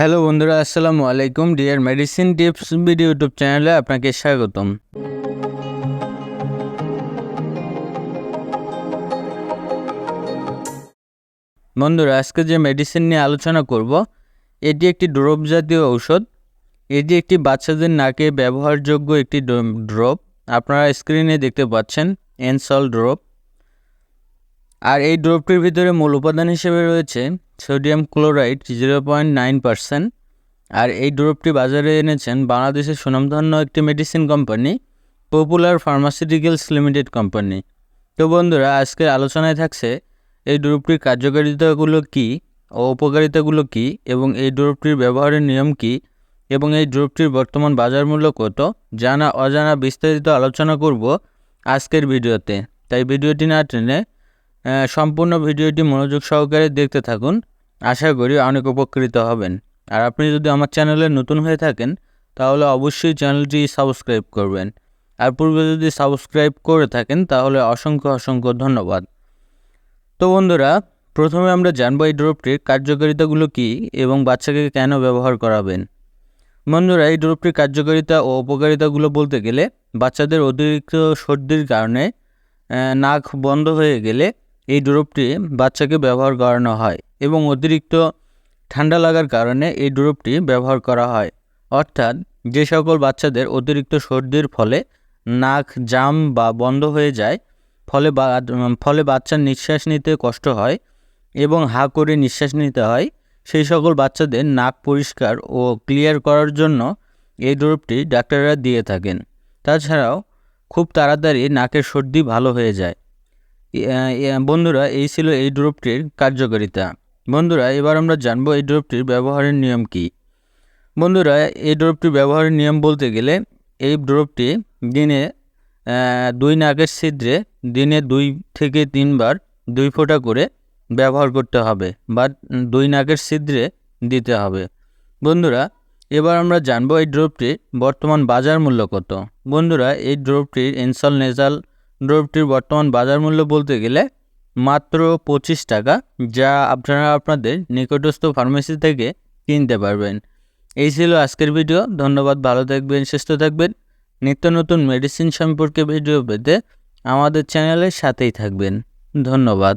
Hello বন্ধুরা, আসসালামু আলাইকুম। Dear medicine tips video YouTube চ্যানেলে আপনাকে স্বাগতম। বন্ধুরা, আজকে যে মেডিসিন নিয়ে আলোচনা করব এটি একটি ড্রপ জাতীয় ঔষধ। এটি একটি বাচ্চাদের নাকে ব্যবহারযোগ্য একটি ড্রপ। আপনারা স্ক্রিনে দেখতে পাচ্ছেন এনসল ড্রপ। আর এই ড্রপটির ভিতরে মূল উপাদান হিসেবে রয়েছে সোডিয়াম ক্লোরাইড 0.9%। আর এই ড্রপটি বাজারে এনেছেন বাংলাদেশের সুনামধন্য একটি medicine company popular pharmaceuticals limited company. তো বন্ধুরা, আজকের আলোচনায় থাকছে এই ড্রপটির কার্যকারিতাগুলো কী ও উপকারিতাগুলো কী, এবং এই ড্রপটির ব্যবহারের নিয়ম কী, এবং এই ড্রপটির বর্তমান বাজার মূল্য কত, জানা অজানা বিস্তারিত আলোচনা করব আজকের ভিডিওতে। তাই ভিডিওটি না টেনে সম্পূর্ণ ভিডিওটি মনোযোগ সহকারে দেখতে থাকুন। আশা করি অনেক উপকৃত হবেন। আর আপনি যদি আমার চ্যানেলে নতুন হয়ে থাকেন তাহলে অবশ্যই চ্যানেলটি সাবস্ক্রাইব করবেন। আর পূর্বে যদি সাবস্ক্রাইব করে থাকেন তাহলে অসংখ্য ধন্যবাদ। তো বন্ধুরা, প্রথমে আমরা জানবো এই ড্রপটির কার্যকারিতাগুলো কী এবং বাচ্চাকে কেন ব্যবহার করাবেন। বন্ধুরা, এই ড্রপটির কার্যকারিতা ও উপকারিতাগুলো বলতে গেলে বাচ্চাদের অতিরিক্ত সর্দির কারণে নাক বন্ধ হয়ে গেলে এই ড্রপটি বাচ্চাকে ব্যবহার করানো হয়, এবং অতিরিক্ত ঠান্ডা লাগার কারণে এই ড্রপটি ব্যবহার করা হয়। অর্থাৎ যে সকল বাচ্চাদের অতিরিক্ত সর্দির ফলে নাক জাম বা বন্ধ হয়ে যায়, ফলে বাচ্চার নিঃশ্বাস নিতে কষ্ট হয় এবং হা করে নিঃশ্বাস নিতে হয়, সেই সকল বাচ্চাদের নাক পরিষ্কার ও ক্লিয়ার করার জন্য এই ড্রপটি ডাক্তাররা দিয়ে থাকেন। তাছাড়াও খুব তাড়াতাড়ি নাকের সর্দি ভালো হয়ে যায়। বন্ধুরা, এই ছিল এই ড্রপটির কার্যকারিতা। বন্ধুরা, এবার আমরা জানবো এই ড্রপটির ব্যবহারের নিয়ম কী। বন্ধুরা, এই ড্রপটির ব্যবহারের নিয়ম বলতে গেলে এই ড্রপটি দিনে 2 নাকের ছিদ্রে দিনে 2 থেকে 3 বার 2 ফোঁটা করে ব্যবহার করতে হবে, বা 2 নাকের ছিদ্রে দিতে হবে। বন্ধুরা, এবার আমরা জানবো এই ড্রপটির বর্তমান বাজার মূল্য কত। বন্ধুরা, এই ড্রপটির এনসল নেজাল ড্রপটির বর্তমান বাজার মূল্য বলতে গেলে মাত্র 25 টাকা, যা আপনারা আপনাদের নিকটস্থ ফার্মেসি থেকে কিনতে পারবেন। এই ছিল আজকের ভিডিও। ধন্যবাদ। ভালো থাকবেন, সুস্থ থাকবেন। নিত্য নতুন মেডিসিন সম্পর্কে ভিডিও পেতে আমাদের চ্যানেলের সাথেই থাকবেন। ধন্যবাদ।